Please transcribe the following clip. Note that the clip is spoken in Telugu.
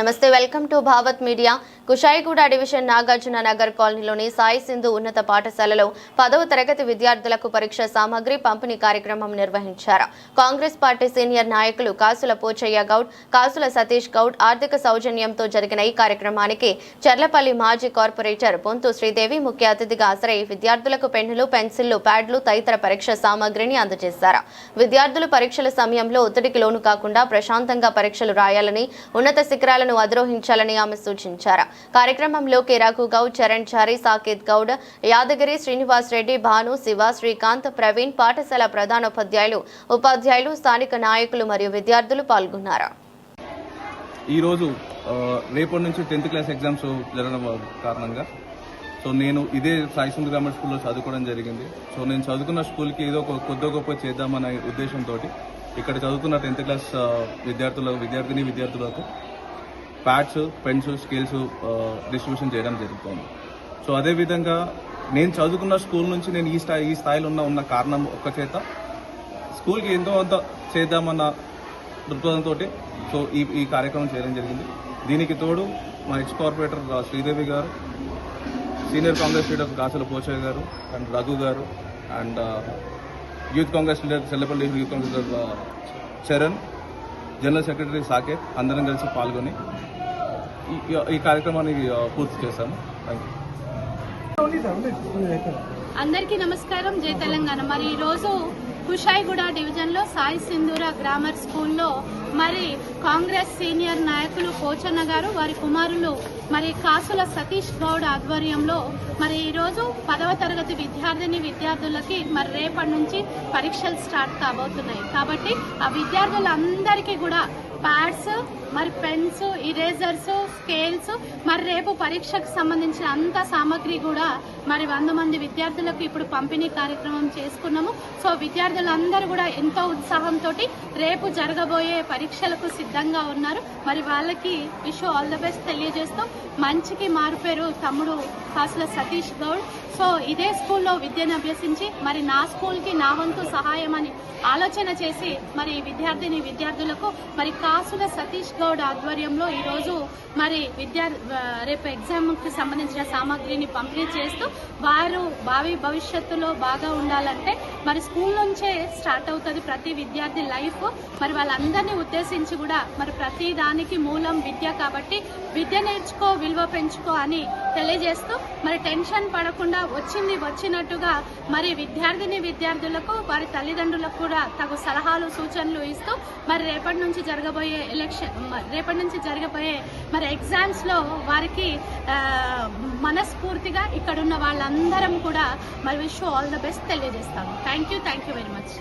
నమస్తే, welcome to Bhavat media. Kushaiguda division Nagarjuna Nagar కాలనీలోని సాయి సింధు ఉన్నత పాఠశాలలో 10వ తరగతి విద్యార్థులకు పరీక్ష సామగ్రి పంపిణీ కార్యక్రమం నిర్వహించారు. కాంగ్రెస్ పార్టీ సీనియర్ నాయకులు కాసుల పోచయ్య గౌడ్, కాసుల సతీష్ గౌడ్ ఆర్థిక సౌజన్యంతో జరిగిన ఈ కార్యక్రమానికి చర్లపల్లి మాజీ కార్పొరేటర్ పొంతు శ్రీదేవి ముఖ్య అతిథిగా హాజరై విద్యార్థులకు పెన్నులు, పెన్సిళ్లు, ప్యాడ్లు తదితర పరీక్ష సామగ్రిని అందజేశారు. విద్యార్థులు పరీక్షల సమయంలో ఒత్తిడికి లోను కాకుండా ప్రశాంతంగా పరీక్షలు రాయాలని, ఉన్నత శిఖరాలను అధిరోహించాలని ఆమె సూచించారు. కార్యక్రమంలో కె రఘు గౌడ్, చరణ్ చారి, సాకేత్ గౌడ్, యాదగిరి, శ్రీనివాస్ రెడ్డి, భాను, శివ, శ్రీకాంత్, ప్రవీణ్, పాఠశాల ప్రధానోపాధ్యాయులు, ఉపాధ్యాయులు, స్థానిక నాయకులు మరియు విద్యార్థులు పాల్గొన్నారు. ఈరోజు రేపటి నుంచి 10th క్లాస్ ఎగ్జామ్స్ జరగడం కారణంగా నేను ఇదే సాయి సింధు గ్రామర్ స్కూల్లో చదువుకోవడం జరిగింది. నేను చదువుకున్న స్కూల్కి ఏదో కొద్ది గొప్ప చేద్దామనే ఉద్దేశంతో ఇక్కడ చదువుతున్న 10th క్లాస్ విద్యార్థులకు ప్యాడ్స్, పెన్స్, స్కేల్స్ డిస్ట్రిబ్యూషన్ చేయడం జరుగుతుంది. అదేవిధంగా నేను చదువుకున్న స్కూల్ నుంచి నేను ఈ స్థాయిలో ఉన్న కారణం ఒక్క చేత స్కూల్కి ఎంతో అంత చేద్దామన్న దృక్పథంతో ఈ కార్యక్రమం చేయడం జరిగింది. దీనికి తోడు మా ఎక్స్ కార్పొరేటర్ శ్రీదేవి గారు, సీనియర్ కాంగ్రెస్ లీడర్ కాసుల పోచయ్య గారు అండ్ రఘు గారు and youth Congress leader Cherlapally youth Congress leader Charan, general secretary Saketh అందరం కలిసి పాల్గొని ఈ కార్యక్రమాన్ని పూర్తి చేశాము. అందరికీ నమస్కారం, జై తెలంగాణ. మరి ఈరోజు కుషాయిగూడ డివిజన్ లో సాయి సింధూర గ్రామర్ స్కూల్లో మరి కాంగ్రెస్ సీనియర్ నాయకులు పోచన్న గారు, వారి కుమారులు మరి కాసుల సతీష్ గౌడ్ ఆధ్వర్యంలో మరి ఈరోజు 10వ తరగతి విద్యార్థులకి మరి రేపటి నుంచి పరీక్షలు స్టార్ట్ కాబోతున్నాయి. కాబట్టి ఆ విద్యార్థులందరికీ కూడా ప్యాడ్స్, మరి పెన్స్, ఇరేజర్స్, స్కేల్స్, మరి రేపు పరీక్షకు సంబంధించిన అంత సామగ్రి కూడా మరి 100 మంది విద్యార్థులకు ఇప్పుడు పంపిణీ కార్యక్రమం చేసుకున్నాము. విద్యార్థులందరూ కూడా ఎంతో ఉత్సాహంతో రేపు జరగబోయే పరీక్షలకు సిద్ధంగా ఉన్నారు. మరి వాళ్ళకి విష్ ఆల్ ద బెస్ట్ తెలియజేస్తూ మంచికి మారుపేరు తమ్ముడు కాసుల సతీష్ గౌడ్. ఇదే స్కూల్లో విద్యను అభ్యసించి మరి నా స్కూల్కి నా వంతు సహాయం అని ఆలోచన చేసి మరి విద్యార్థులకు మరి కాసుల సతీష్ గౌడ్ ఆధ్వర్యంలో ఈరోజు మరి రేపు ఎగ్జామ్కి సంబంధించిన సామాగ్రిని పంపిణీ చేస్తూ వారు భావి భవిష్యత్తులో బాగా ఉండాలంటే మరి స్కూల్ నుంచే స్టార్ట్ అవుతుంది ప్రతి విద్యార్థి లైఫ్. మరి వాళ్ళందరినీ ఉద్దేశించి కూడా మరి ప్రతి దానికి మూలం విద్య కాబట్టి విద్య నేర్చుకో, విలువ పెంచుకో అని తెలియజేస్తూ మరి టెన్షన్ పడకుండా వచ్చినట్టుగా మరి విద్యార్థులకు వారి తల్లిదండ్రులకు కూడా తగు సలహాలు, సూచనలు ఇస్తూ మరి రేపటి నుంచి జరగబోయే మరి ఎగ్జామ్స్ లో వారికి మనస్ఫూర్తిగా ఇక్కడున్న వాళ్ళందరం కూడా మరి విష్ ఆల్ ద బెస్ట్ తెలియజేస్తాము. Thank you very much.